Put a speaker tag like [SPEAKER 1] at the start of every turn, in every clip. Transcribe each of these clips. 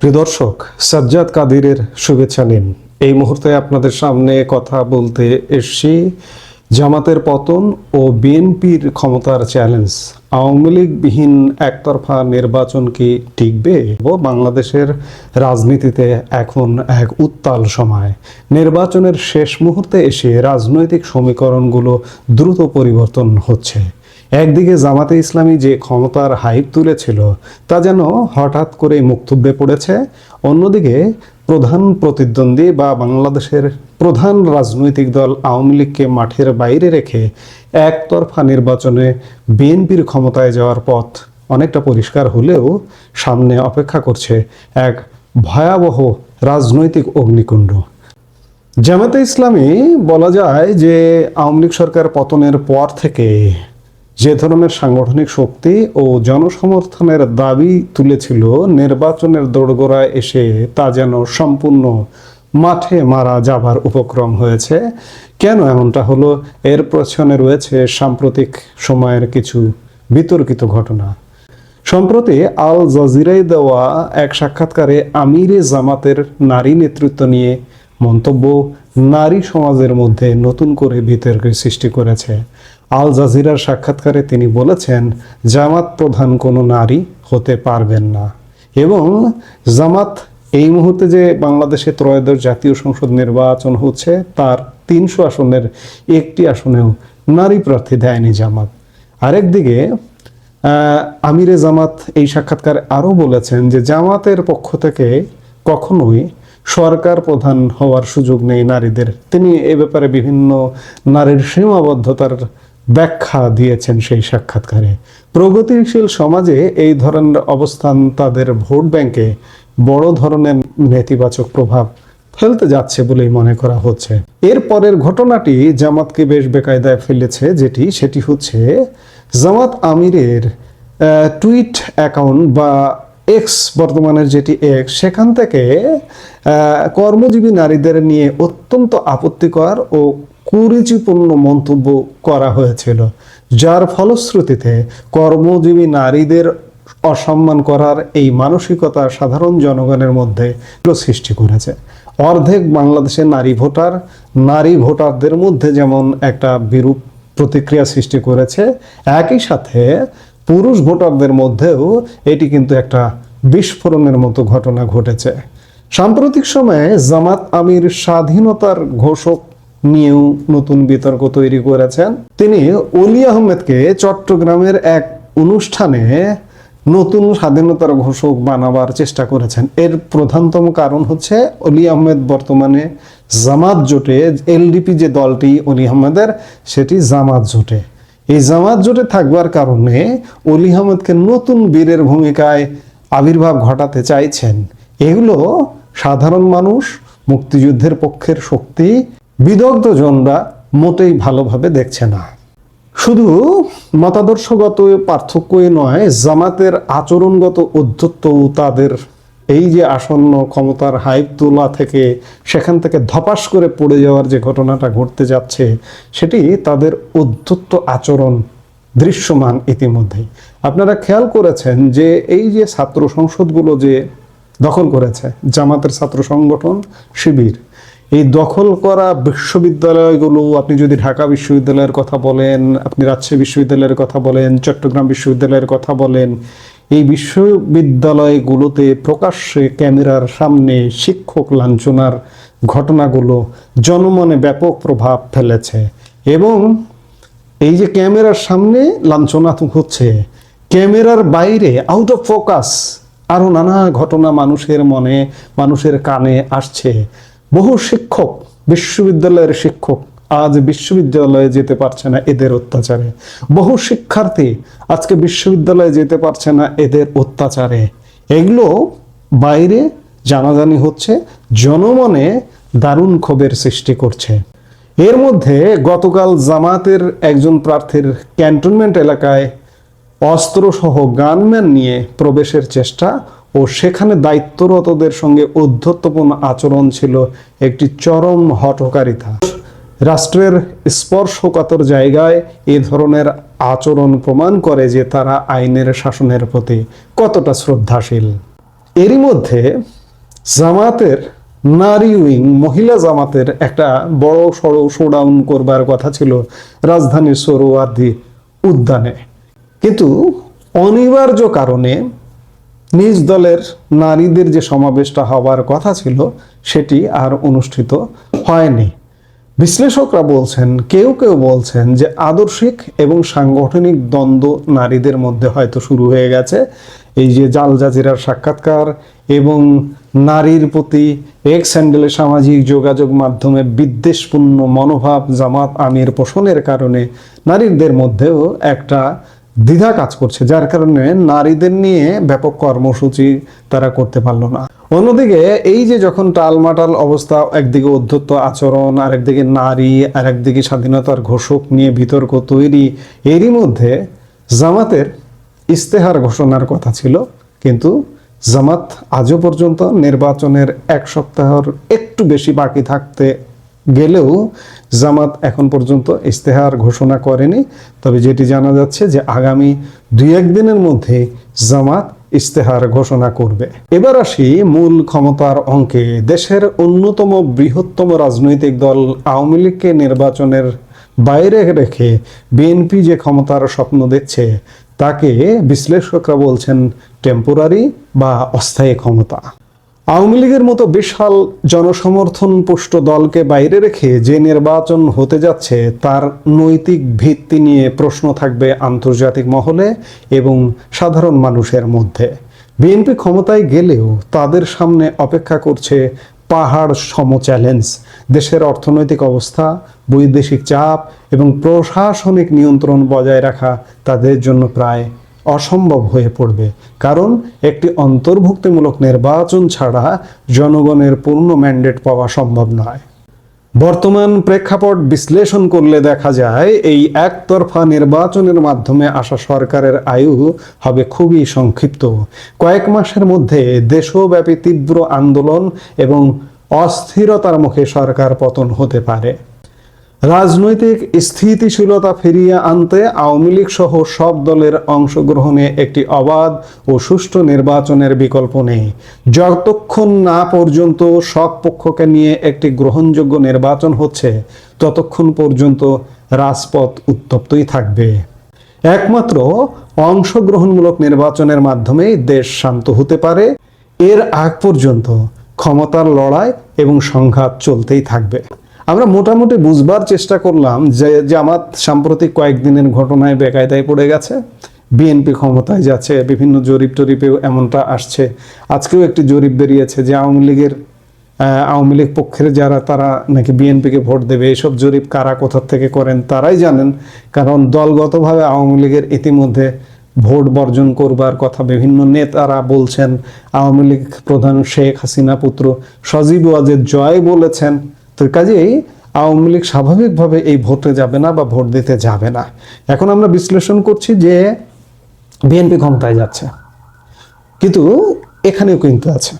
[SPEAKER 1] প্রিয় দর্শক, সাজ্জাদ কাদিরের শুভেচ্ছা নিন। এই মুহূর্তে আপনাদের সামনে কথা বলতে এসেছি জামাতের পতন ও বিএনপির ক্ষমতার চ্যালেঞ্জ। আওয়ামী লীগবিহীন একতরফা নির্বাচন কি টিকবে? বাংলাদেশের রাজনীতিতে এখন এক উত্তাল সময়। নির্বাচনের শেষ মুহূর্তে এসে রাজনৈতিক সমীকরণগুলো দ্রুত পরিবর্তন হচ্ছে। একদিকে জামাতে ইসলামী যে ক্ষমতার হাইপ তুলেছিল তা যেন হঠাৎ করে মুখ থুবড়ে পড়েছে। অন্যদিকে প্রধান প্রতিদ্বন্দ্বী বা বাংলাদেশের প্রধান রাজনৈতিক দল আওয়ামী লীগকে মাঠের বাইরে রেখে একতরফা নির্বাচনে বিএনপির ক্ষমতায় যাওয়ার পথ অনেকটা পরিষ্কার হলেও সামনে অপেক্ষা করছে এক ভয়াবহ রাজনৈতিক অগ্নিকুণ্ড। জামাতে ইসলামী বলা যায় যে আওয়ামী লীগ সরকার পতনের পর থেকে যে ধরনের সাংগঠনিক শক্তি ও জনসমর্থনের দাবি তুলেছিল, নির্বাচনের দোরগোড়ায় এসে তা যেন সম্পূর্ণ মাঠে মারা যাবার উপক্রম হয়েছে। কেন এমনটা হলো? এর পেছনে রয়েছে সাম্প্রতিক সময়ের কিছু বিতর্কিত ঘটনা। সম্প্রতি আল জাজিরায় দেওয়া এক সাক্ষাৎকারে আমিরে জামাতের নারী নেতৃত্ব নিয়ে মন্তব্য নারী সমাজের মধ্যে নতুন করে বিতর্কের সৃষ্টি করেছে। আল জাজিরার সাক্ষাৎকারে তিনি বলেছেন, জামাত প্রধান কোনো নারী হতে পারবেন না এবং জামাত এই মুহূর্তে যে বাংলাদেশে ত্রয়োদশ জাতীয় সংসদ নির্বাচন হচ্ছে তার ৩০০ আসনের একটি আসনেও নারী প্রার্থী দেয়নি জামাত। আরেকদিকে আমিরে জামাত এই সাক্ষাৎকারে আরও বলেছেন যে জামাতের পক্ষ থেকে কখনোই সরকার প্রধান হওয়ার সুযোগ নেই নারীদের। তিনি এ ব্যাপারে বিভিন্ন নারীর সীমাবদ্ধতার ব্যাখ্যা দিয়েছেন সেই সাক্ষাৎকারে। প্রগতিশীল সমাজে এই ধরনের অবস্থান তাদের ভোট ব্যাংকে বড় ধরনের নেতিবাচক প্রভাব ফেলতে যাচ্ছে বলেই মনে করা হচ্ছে। এর পরের ঘটনাটি জামাতকে বেশ বেকায়দায় ফেলেছে, সেটি হচ্ছে জামাত আমিরের টুইট অ্যাকাউন্ট বা এক্স, বর্তমানের যেটি এক্স, সেখান থেকে কর্মজীবী নারীদের নিয়ে অত্যন্ত আপত্তিকর ও কুরুচিপূর্ণ মন্তব্য করা হয়েছিল, যার ফলশ্রুতিতে কর্মজীবী নারীদের অসম্মান করার এই মানসিকতা সাধারণ জনগণের মধ্যে সৃষ্টি করেছে। অর্ধেক বাংলাদেশের নারী ভোটারদের মধ্যে যেমন একটা বিরূপ প্রতিক্রিয়া সৃষ্টি করেছে, একই সাথে পুরুষ ভোটারদের মধ্যেও এটি কিন্তু একটা বিস্ফোরণের মতো ঘটনা ঘটেছে। সাম্প্রতিক সময়ে জামাত আমির স্বাধীনতার ঘোষক নিয়েও নতুন বিতর্ক তৈরি করেছেন। তিনি অলি আহমেদকে চট্টগ্রামের এক অনুষ্ঠানে নতুন স্বাধীনতার ঘোষক বানাবার চেষ্টা করেছেন। এর প্রধানতম কারণ হচ্ছে অলি আহমেদ বর্তমানে জামাত জোটে, এলডিপি যে দলটি অলি আহমেদের, সেটি জামাত জোটে। এই জামাত জোটে থাকবার কারণে অলি আহমেদকে নতুন বীরের ভূমিকায় আবির্ভাব ঘটাতে চাইছেন। এগুলো সাধারণ মানুষ, মুক্তিযুদ্ধের পক্ষের শক্তি, বিদগ্ধ জনরা মোটেই ভালোভাবে দেখছে না। শুধু মতাদর্শগত পার্থক্যই নয়, জামাতের আচরণগত ঔদ্ধত্য, তাদের এই যে আসন্ন ক্ষমতার হাইপ তোলা থেকে সেখান থেকে ধপাস করে পড়ে যাওয়ার যে ঘটনাটা ঘটতে যাচ্ছে, সেটি তাদের ঔদ্ধত্য আচরণ দৃশ্যমান ইতিমধ্যেই। আপনারা খেয়াল করেছেন যে এই যে ছাত্র সংসদগুলো যে দখল করেছে জামাতের ছাত্র সংগঠন শিবির, এই দখল করা বিশ্ববিদ্যালয়গুলো, আপনি যদি ঢাকা বিশ্ববিদ্যালয়ের কথা বলেন, আপনি রাজশাহী বিশ্ববিদ্যালয়ের কথা বলেন, চট্টগ্রাম বিশ্ববিদ্যালয়ের কথা বলেন, এই বিশ্ববিদ্যালয়গুলোতে প্রকাশ্যে ক্যামেরার সামনে শিক্ষক লাঞ্ছনার ঘটনাগুলো জনমনে ব্যাপক প্রভাব ফেলেছে। এবং এই যে ক্যামেরার সামনে লাঞ্ছনা হচ্ছে, ক্যামেরার বাইরে আউট অফ ফোকাস আরও নানা ঘটনা মানুষের মনে, মানুষের কানে আসছে। বহু শিক্ষক, বিশ্ববিদ্যালয়ের শিক্ষক আজ বিশ্ববিদ্যালয়ে যেতে পারছে না এদের অত্যাচারে। বহু শিক্ষার্থী আজকে বিশ্ববিদ্যালয়ে যেতে পারছে না এদের অত্যাচারে। এগুলো বাইরে জানাজানি হচ্ছে, জনমনে দারুণ ক্ষোভের সৃষ্টি করছে। এর মধ্যে গতকাল জামাতের একজন প্রার্থীর ক্যান্টনমেন্ট এলাকায় অস্ত্রসহ গানম্যান নিয়ে প্রবেশের চেষ্টা ও সেখানে দায়িত্বরতদের সঙ্গে ঔদ্ধত্যপূর্ণ আচরণ ছিল একটি চরম হঠকারিতা। রাষ্ট্রের স্পর্শকাতর জায়গায় এ ধরনের আচরণ প্রমাণ করে যে তারা আইনের শাসনের প্রতি কতটা শ্রদ্ধাশীল। এরই মধ্যে জামাতের নারী উইং, মহিলা জামাতের একটা বড় সড়ো শোডাউন করবার কথা ছিল রাজধানীর সোহরাওয়ার্দী উদ্যানে, কিন্তু অনিবার্য কারণে নিজ দলের নারীদের যে সমাবেশটা হওয়ার কথা ছিল সেটি আর অনুষ্ঠিত হয়নি। বিশ্লেষকরা বলছেন, কেউ কেউ বলছেন যে আদর্শিক এবং সাংগঠনিক দ্বন্দ্ব নারীদের মধ্যে হয়তো শুরু হয়ে গেছে। এই যে জাল জাজিরার সাক্ষাৎকার এবং নারীর প্রতি এক্স হ্যান্ডেলে সামাজিক যোগাযোগ মাধ্যমে বিদ্বেষপূর্ণ মনোভাব জামাত আমির পোষণের কারণে নারীদের মধ্যেও একটা দ্বিধা কাজ করছে, যার কারণে নারীদের নিয়ে ব্যাপক কর্মসূচি তারা করতে পারলো না। অন্যদিকে এই যে যখন টালমাটাল অবস্থা, একদিকে অধ্যত্ত আচরণ, আরেকদিকে নারী, আর একদিকে স্বাধীনতার ঘোষক নিয়ে বিতর্ক তৈরি, এরই মধ্যে জামাতের ইস্তেহার ঘোষণার কথা ছিল, কিন্তু জামাত আজও পর্যন্ত নির্বাচনের 1 সপ্তাহের একটু বেশি বাকি থাকতে গেলেও জামাত এখন পর্যন্ত ইস্তেহার ঘোষণা করেনি। তবে যেটি জানা যাচ্ছে যে আগামী 2-1 দিনের মধ্যে জামাত ইস্তেহার ঘোষণা করবে। এবার আসি মূল ক্ষমতার অঙ্কে। দেশের অন্যতম বৃহত্তম রাজনৈতিক দল আওয়ামী লীগকে নির্বাচনের বাইরে রেখে বিএনপি যে ক্ষমতার স্বপ্ন দেখছে তাকে বিশ্লেষকরা বলছেন টেম্পোরারি বা অস্থায়ী ক্ষমতা। আওয়ামী লীগের মতো বিশাল জনসমর্থন পুষ্ট দলকে বাইরে রেখে যে নির্বাচন হতে যাচ্ছে তার নৈতিক ভিত্তি নিয়ে প্রশ্ন থাকবে আন্তর্জাতিক মহলে এবং সাধারণ মানুষের মধ্যে। বিএনপি ক্ষমতায় গেলেও তাদের সামনে অপেক্ষা করছে পাহাড় সম চ্যালেঞ্জ। দেশের অর্থনৈতিক অবস্থা, বৈদেশিক চাপ এবং প্রশাসনিক নিয়ন্ত্রণ বজায় রাখা তাদের জন্য প্রায় অসম্ভব হয়ে পড়বে, কারণ একটি অন্তর্ভুক্তিমূলক নির্বাচন ছাড়া জনগণের পূর্ণ ম্যান্ডেট পাওয়া সম্ভব নয়। বর্তমান প্রেক্ষাপট বিশ্লেষণ করলে দেখা যায় এই একতরফা নির্বাচনের মাধ্যমে আসা সরকারের আয়ু হবে খুবই সংক্ষিপ্ত। কয়েক মাসের মধ্যে দেশব্যাপী তীব্র আন্দোলন এবং অস্থিরতার মুখে সরকার পতন হতে পারে। রাজনৈতিক স্থিতিশীলতা ফিরিয়ে আনতে আওয়ামী লীগ সহ সব দলের অংশগ্রহণে একটি অবাধ ও সুষ্ঠু নির্বাচনের বিকল্প নেই। যতক্ষণ না পর্যন্ত সব পক্ষকে নিয়ে একটি গ্রহণযোগ্য নির্বাচন হচ্ছে ততক্ষণ পর্যন্ত রাজপথ উত্তপ্তই থাকবে। একমাত্র অংশগ্রহণমূলক নির্বাচনের মাধ্যমেই দেশ শান্ত হতে পারে। এর আগ পর্যন্ত ক্ষমতার লড়াই এবং সংঘাত চলতেই থাকবে। আমরা মোটামুটি বুঝবার চেষ্টা করলাম যে জামাত সাম্প্রতিক কয়েকদিনের ঘটনায় বেকায়দায় পড়ে গেছে, বিএনপি ক্ষমতায় যাচ্ছে, বিভিন্ন জরিপ টরিপেও এমনটা আসছে। আজকেও একটি জরিপ বেরিয়েছে যে আওয়ামী লীগ পক্ষের যারা তারা নাকি বিএনপিকে ভোট দেবে। এইসব জরিপ কারা কোথা থেকে করেন তারাই জানেন, কারণ দলগতভাবে আওয়ামী লীগের ইতিমধ্যে ভোট বর্জন করবার কথা বিভিন্ন নেতারা বলছেন। আওয়ামী লীগ প্রধান শেখ হাসিনা পুত্র সজীব ওয়াজেদ জয় বলেছেন। তো কাজেই আওয়ামী লীগ স্বাভাবিকভাবে এই ভোটে যাবে না বা ভোট দিতে যাবে না। এখন আমরা বিশ্লেষণ করছি যে বিএনপি ক্ষমতায় যাচ্ছে, কিন্তু এখানেও কিন্তু আছে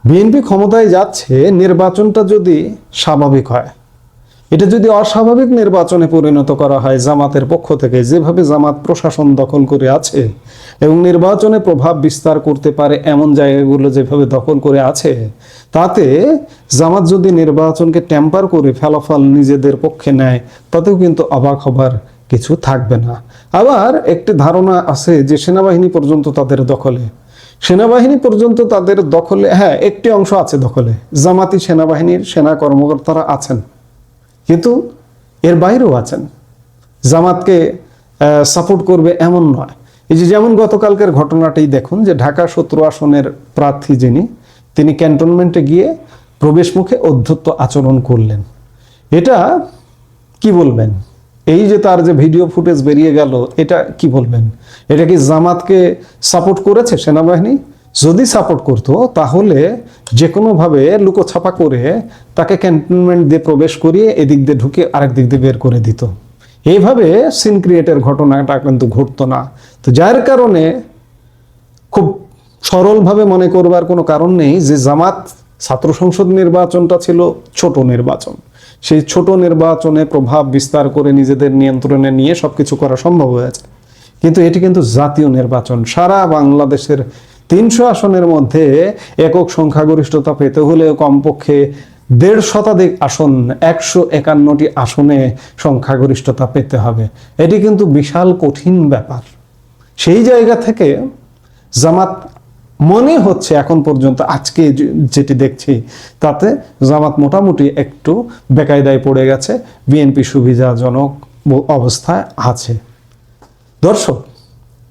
[SPEAKER 1] বিএনপি ক্ষমতায় যাচ্ছে, নির্বাচনটা যদি স্বাভাবিক হয়, এটা যদি অস্বাভাবিক নির্বাচনে পরিণত করা হয় জামাতের পক্ষ থেকে, যেভাবে জামাত প্রশাসন দখল করে আছে এবং নির্বাচনে প্রভাব বিস্তার করতে পারে এমন জায়গাগুলো যেভাবে দখল করে আছে, তাতে জামাত যদি নির্বাচনকে ট্যাম্পার করে ফলাফল নিজেদের পক্ষে নেয় তাতেও কিন্তু অবাক হবার কিছু থাকবে না। আবার একটি ধারণা আছে যে সেনাবাহিনী পর্যন্ত তাদের দখলে, হ্যাঁ একটি অংশ আছে দখলে, জামাতি সেনাবাহিনীর সেনা কর্মকর্তারা আছেন, কিন্তু এর বাইরেও আছেন। জামাতকে সাপোর্ট করবে এমন নয়। এই যে যেমন গতকালকের ঘটনাটি দেখুন, যে ঢাকা 17 আসনের প্রার্থী তিনি ক্যান্টনমেন্টে গিয়ে প্রবেশ মুখে অধ্যত্ত আচরণ করলেন। এটা কি বলবেন? এই যে তার যে ভিডিও ফুটেজ বেরিয়ে গেল, এটা কি বলবেন? এটা কি জামাতকে সাপোর্ট করেছে সেনাবাহিনী? যদি সাপোর্ট করতো তাহলে যে কোনোভাবে লুকোছাপা করে তাকে ক্যান্টনমেন্ট দিয়ে প্রবেশ করিয়ে এদিক দিয়ে ঢুকে আরেক দিক দিয়ে বের করে দিত। এইভাবে সিন ক্রিয়েটের ঘটনাটা কিন্তু ঘটতো না। তো যার কারণে খুব সরলভাবে মনে করবার কোনো কারণ নেই যে জামাত ছাত্র সংসদ নির্বাচনটা ছিল ছোট নির্বাচন, সেই ছোট নির্বাচনে প্রভাব বিস্তার করে নিজেদের নিয়ন্ত্রণে নিয়ে সবকিছু করা সম্ভব হয়েছে। কিন্তু এটি কিন্তু জাতীয় নির্বাচন, সারা বাংলাদেশের 300 আসনের মধ্যে একক সংখ্যাগরিষ্ঠতা পেতে হলে কমপক্ষে 1.5 শতাধিক আসন, 151টি আসনে সংখ্যাগরিষ্ঠতা পেতে হবে। এটি কিন্তু বিশাল কঠিন ব্যাপার। সেই জায়গা থেকে জামাত মনে হচ্ছে এখন পর্যন্ত আজকে যেটি দেখছি তাতে জামাত মোটামুটি একটু বেকায়দায় পড়ে গেছে, বিএনপি সুবিধাজনক অবস্থায় আছে। দর্শক,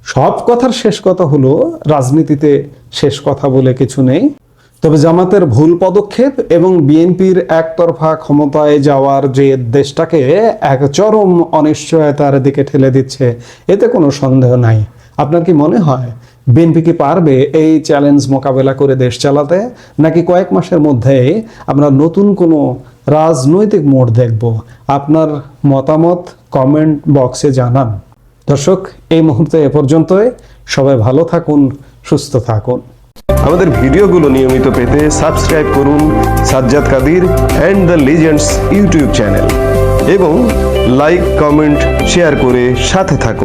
[SPEAKER 1] সব কথার শেষ কথা হলো, রাজনীতিতে শেষ কথা বলে কিছু নেই। তবে জামাতের ভুল পদক্ষেপ এবং বিএনপির একতরফা ক্ষমতায় যাওয়ার যে দেশটাকে এক চরম অনিশ্চয়তার দিকে ঠেলে দিচ্ছে, এতে কোনো সন্দেহ নাই। আপনার কি মনে হয় বিএনপি কি পারবে এই চ্যালেঞ্জ মোকাবেলা করে দেশ চালাতে, নাকি কয়েক মাসের মধ্যেই আমরা নতুন কোনো রাজনৈতিক মোড় দেখব? আপনার মতামত কমেন্ট বক্সে জানান। দর্শক, এই মুহূর্তে এ পর্যন্তই। সবাই ভালো থাকুন, সুস্থ থাকুন।
[SPEAKER 2] আমাদের ভিডিওগুলো নিয়মিত পেতে সাবস্ক্রাইব করুন Sajjad Kadir and the legends YouTube channel এবং লাইক, কমেন্ট, শেয়ার করে সাথে থাকুন।